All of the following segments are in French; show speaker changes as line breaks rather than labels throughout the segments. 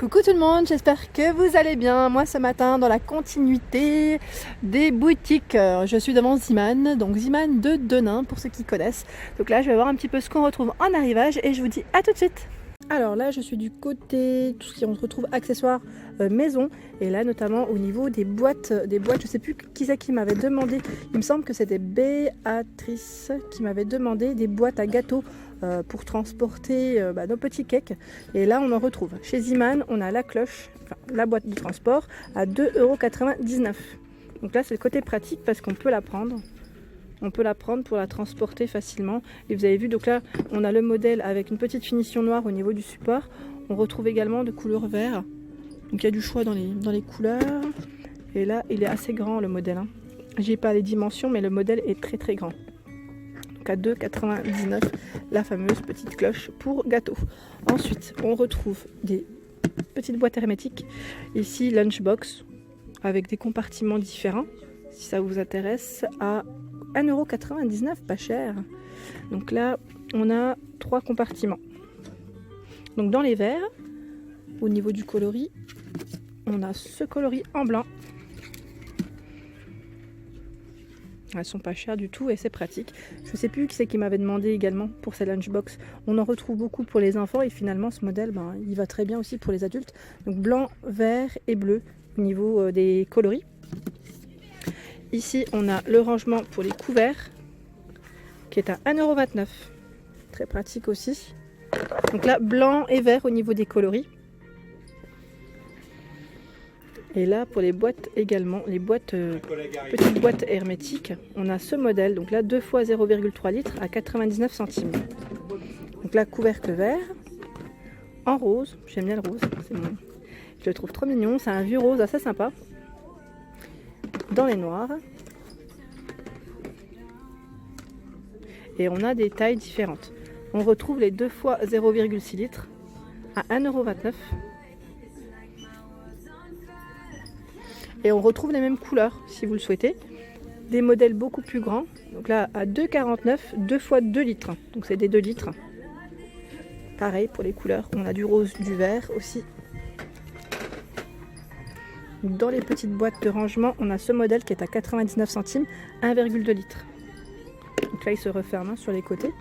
Coucou tout le monde, j'espère que vous allez bien. Moi ce matin dans la continuité des boutiques, je suis devant Ziman, donc Ziman de Denain pour ceux qui connaissent. Donc là je vais voir un petit peu ce qu'on retrouve en arrivage et je vous dis à tout de suite. Alors là je suis du côté tout ce qui on retrouve accessoires maison et là notamment au niveau des boîtes, je sais plus qui c'est qui m'avait demandé, il me semble que c'était Béatrice qui m'avait demandé des boîtes à gâteaux pour transporter nos petits cakes. Et là on en retrouve chez Ziman, on a la cloche, enfin, la boîte de transport à 2,99 €. Donc là c'est le côté pratique parce qu'on peut la prendre. On peut la prendre pour la transporter facilement. Et vous avez vu, donc là, on a le modèle avec une petite finition noire au niveau du support. On retrouve également de couleur vert. Donc il y a du choix dans les couleurs. Et là, il est assez grand le modèle. J'ai pas les dimensions, mais le modèle est très très grand. Donc à 2,99 €, la fameuse petite cloche pour gâteau. Ensuite, on retrouve des petites boîtes hermétiques. Ici, lunchbox avec des compartiments différents. Si ça vous intéresse, à 1,99 €, pas cher. Donc là, on a 3 compartiments. Donc dans les verres, au niveau du coloris, on a ce coloris en blanc. Elles sont pas chères du tout et c'est pratique. Je sais plus qui c'est qui m'avait demandé également pour ces lunchbox. On en retrouve beaucoup pour les enfants et finalement ce modèle, il va très bien aussi pour les adultes. Donc blanc, vert et bleu au niveau des coloris. Ici, on a le rangement pour les couverts qui est à 1,29 €. Très pratique aussi. Donc là, blanc et vert au niveau des coloris. Et là, pour les boîtes également, les boîtes, petites boîtes hermétiques, on a ce modèle. Donc là, 2 fois 0,3 litres à 99 centimes. Donc là, couvercle vert en rose. J'aime bien le rose. Je le trouve trop mignon. C'est un vieux rose assez sympa. Dans les noirs. Et on a des tailles différentes. On retrouve les 2 fois 0,6 litres à 1,29 €. Et on retrouve les mêmes couleurs si vous le souhaitez. Des modèles beaucoup plus grands. Donc là à 2,49 €, 2 fois 2 litres. Donc c'est des 2 litres. Pareil pour les couleurs. On a du rose, du vert aussi. Dans les petites boîtes de rangement, on a ce modèle qui est à 99 centimes, 1,2 litres. Donc là, il se referme sur les côtés.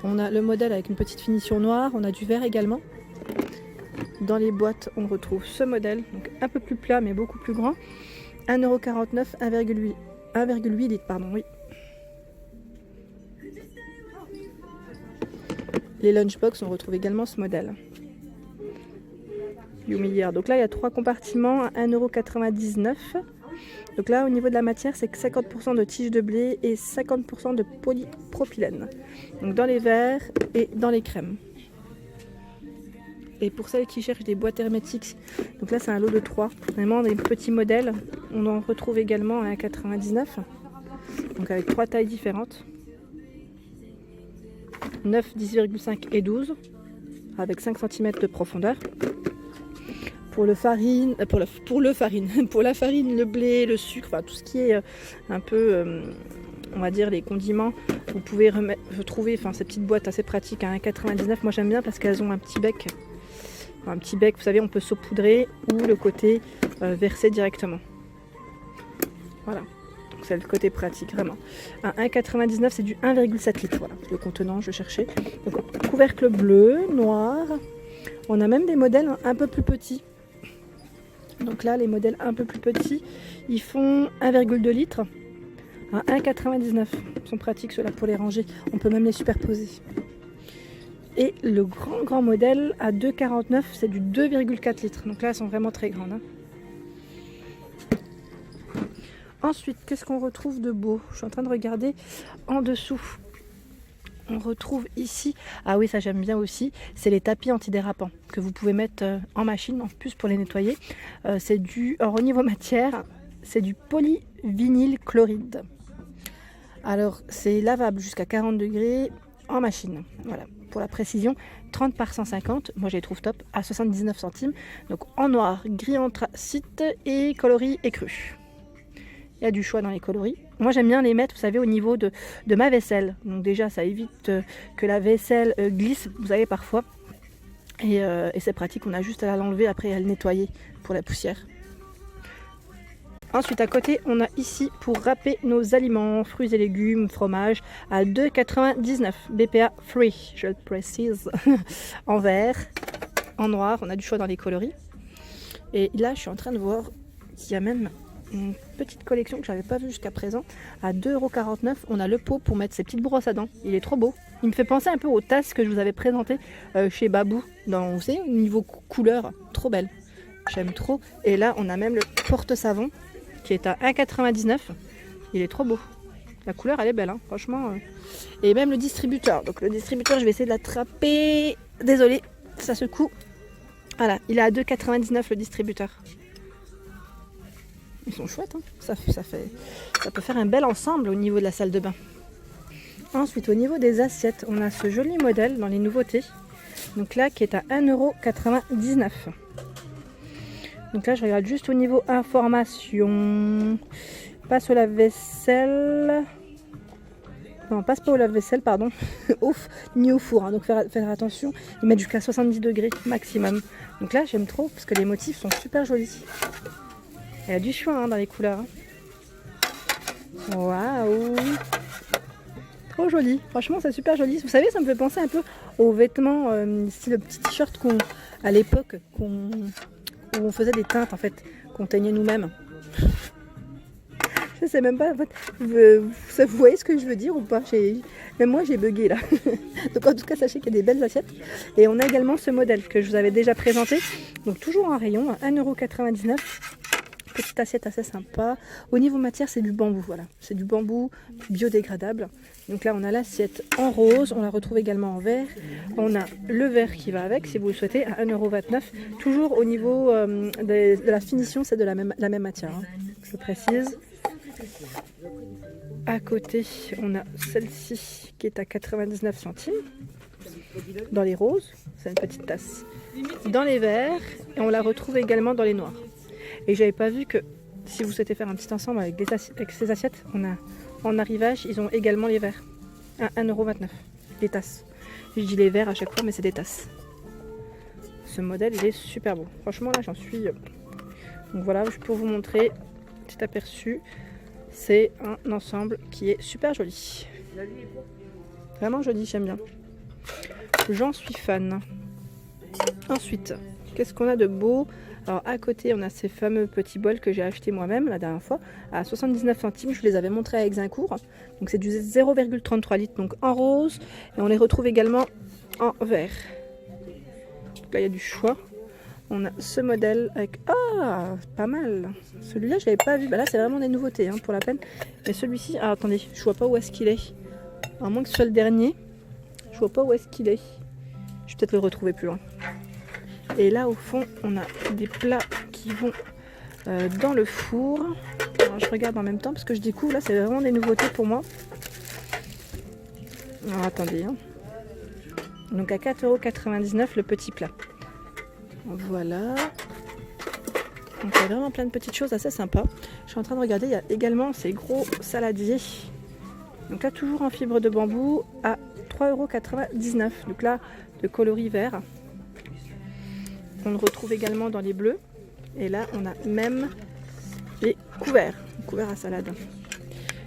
On a le modèle avec une petite finition noire, on a du vert également. Dans les boîtes, on retrouve ce modèle, donc un peu plus plat mais beaucoup plus grand. 1,49 €, 1,8 litres, pardon, oui. Les lunchbox, on retrouve également ce modèle. Donc là il y a 3 compartiments à 1,99 €. Donc là au niveau de la matière c'est que 50% de tige de blé et 50% de polypropylène. Donc dans les verres et dans les crèmes. Et pour celles qui cherchent des boîtes hermétiques, donc là c'est un lot de 3. Vraiment des petits modèles. On en retrouve également à 1,99 €. Donc avec 3 tailles différentes. 9, 10,5 et 12. Avec 5 cm de profondeur. Pour la farine, le blé, le sucre, enfin tout ce qui est un peu, on va dire les condiments, vous pouvez retrouver ces petites boîtes assez pratiques à 1,99 €. Moi j'aime bien parce qu'elles ont un petit bec, vous savez, on peut saupoudrer ou le côté verser directement. Voilà, donc c'est le côté pratique vraiment. À 1,99 € c'est du 1,7 litres, voilà, le contenant je cherchais. Donc couvercle bleu, noir, on a même des modèles un peu plus petits. Donc là, les modèles un peu plus petits, ils font 1,2 litres à 1,99 €. Ils sont pratiques ceux-là pour les ranger. On peut même les superposer. Et le grand modèle à 2,49 €, c'est du 2,4 litres. Donc là, elles sont vraiment très grandes. Ensuite, qu'est-ce qu'on retrouve de beau? Je suis en train de regarder en dessous. On retrouve ici, ah oui ça j'aime bien aussi, c'est les tapis antidérapants que vous pouvez mettre en machine en plus pour les nettoyer. Alors au niveau matière, c'est du polyvinyl chloride. Alors c'est lavable jusqu'à 40 degrés en machine. Voilà, pour la précision, 30 par 150, moi je les trouve top, à 79 centimes. Donc en noir, gris anthracite et coloris écru. Il y a du choix dans les coloris. Moi j'aime bien les mettre, vous savez, au niveau de ma vaisselle. Donc déjà ça évite que la vaisselle glisse, vous savez parfois. Et c'est pratique, on a juste à l'enlever après et à le nettoyer pour la poussière. Ensuite à côté on a ici pour râper nos aliments, fruits et légumes, fromage à 2,99 BPA free, je le précise, en vert, en noir, on a du choix dans les coloris. Et là je suis en train de voir qu'il y a même une petite collection que je n'avais pas vue jusqu'à présent. À 2,49 €, on a le pot pour mettre ses petites brosses à dents, il est trop beau. Il me fait penser un peu aux tasses que je vous avais présentées chez Babou, dans, vous savez, au niveau couleur, trop belle, j'aime trop. Et là on a même le porte-savon qui est à 1,99 €. Il est trop beau. La couleur elle est belle, hein, franchement. Et même le distributeur. Donc le distributeur, je vais essayer de l'attraper. Désolée, ça secoue. Voilà, il est à 2,99 € le distributeur. Ils sont chouettes, hein. Ça peut faire un bel ensemble au niveau de la salle de bain. Ensuite, au niveau des assiettes, on a ce joli modèle dans les nouveautés. Donc là, qui est à 1,99 €. Donc là je regarde juste au niveau information, passe au lave-vaisselle, non passe pas au lave-vaisselle pardon, ni au four, hein. Donc faire attention, ils mettent jusqu'à 70 degrés maximum. Donc là j'aime trop parce que les motifs sont super jolis. Il y a du choix hein, dans les couleurs. Waouh, trop joli, franchement c'est super joli. Vous savez, ça me fait penser un peu aux vêtements, style le petit t-shirt qu'on, à l'époque, où on faisait des teintes en fait, qu'on teignait nous-mêmes. Je sais même pas en fait, vous voyez ce que je veux dire ou pas? Même moi j'ai bugué là. Donc en tout cas sachez qu'il y a des belles assiettes. Et on a également ce modèle que je vous avais déjà présenté. Donc toujours en rayon, à 1,99 €. Petite assiette assez sympa. Au niveau matière c'est du bambou, voilà. C'est du bambou biodégradable. Donc là on a l'assiette en rose, on la retrouve également en vert. On a le vert qui va avec si vous le souhaitez à 1,29 €. Toujours au niveau de la finition, c'est de la même matière, hein. Je précise. À côté on a celle-ci qui est à 99 centimes. Dans les roses, c'est une petite tasse. Dans les verts, et on la retrouve également dans les noirs. Et j'avais pas vu que si vous souhaitez faire un petit ensemble avec ces assiettes, on a en arrivage, ils ont également les verres à 1,29 €. Les tasses. Je dis les verres à chaque fois, mais c'est des tasses. Ce modèle, il est super beau. Franchement, là, j'en suis. Donc voilà, je peux vous montrer petit aperçu. C'est un ensemble qui est super joli. Vraiment joli, j'aime bien. J'en suis fan. Ensuite, qu'est-ce qu'on a de beau? Alors à côté on a ces fameux petits bols que j'ai acheté moi-même la dernière fois à 79 centimes, je vous les avais montrés à Exincourt. Donc c'est du 0,33 litres, donc en rose, et on les retrouve également en vert. Donc là il y a du choix. On a ce modèle avec, ah pas mal, celui-là je l'avais pas vu, bah là c'est vraiment des nouveautés hein, pour la peine. Mais celui-ci, ah attendez, je vois pas où est-ce qu'il est, à moins que ce soit le dernier, je vois pas où est-ce qu'il est. Je vais peut-être le retrouver plus loin. Et là au fond on a des plats qui vont dans le four. Alors, je regarde en même temps parce que je découvre, là c'est vraiment des nouveautés pour moi. Alors attendez, hein. Donc à 4,99 € le petit plat. Voilà. Donc il y a vraiment plein de petites choses assez sympas. Je suis en train de regarder, il y a également ces gros saladiers. Donc là toujours en fibre de bambou à 3,99 €. Donc là de coloris vert. On le retrouve également dans les bleus. Et là, on a même les couverts. Couverts à salade.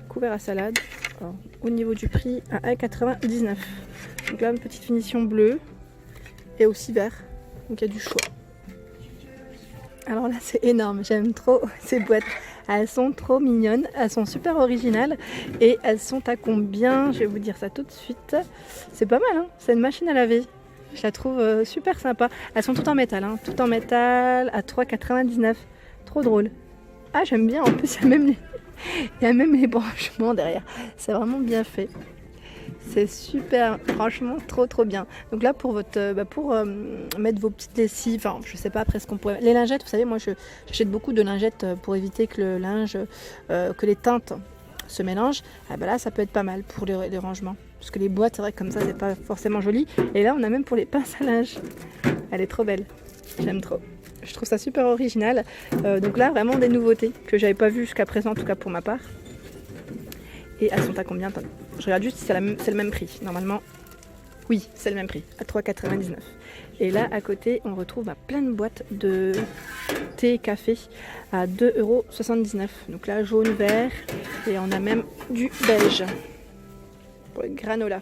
Couverts à salade. Alors, au niveau du prix, à 1,99 €. Donc là, une petite finition bleue. Et aussi vert. Donc il y a du choix. Alors là, c'est énorme. J'aime trop ces boîtes. Elles sont trop mignonnes. Elles sont super originales. Et elles sont à combien? Je vais vous dire ça tout de suite. C'est pas mal, hein. C'est une machine à laver. Je la trouve super sympa. Elles sont toutes en métal, hein. Tout en métal à 3,99 €. Trop drôle. Ah, j'aime bien. En plus, il y a même les branchements derrière. C'est vraiment bien fait. C'est super. Franchement, trop bien. Donc là, pour mettre vos petites lessives, enfin, je sais pas après ce qu'on pourrait. Les lingettes, vous savez, moi, j'achète beaucoup de lingettes pour éviter que le linge, que les teintes se mélangent. Ah ben là, ça peut être pas mal pour les rangements. Parce que les boîtes, c'est vrai que comme ça, c'est pas forcément joli. Et là, on a même pour les pinces à linge. Elle est trop belle. J'aime trop. Je trouve ça super original. Donc là, vraiment des nouveautés que j'avais pas vues jusqu'à présent, en tout cas pour ma part. Et elles sont à combien? Attendez. Je regarde juste si c'est le même prix. Normalement, Oui, c'est le même prix, à 3,99 €. Et là, à côté, on retrouve plein de boîtes de thé et café à 2,79 €. Donc là, jaune, vert, et on a même du beige pour le granola.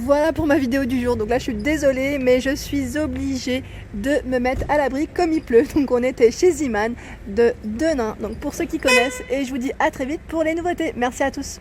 Voilà pour ma vidéo du jour. Donc là, je suis désolée, mais je suis obligée de me mettre à l'abri comme il pleut. Donc on était chez Ziman de Denain. Donc pour ceux qui connaissent, et je vous dis à très vite pour les nouveautés. Merci à tous.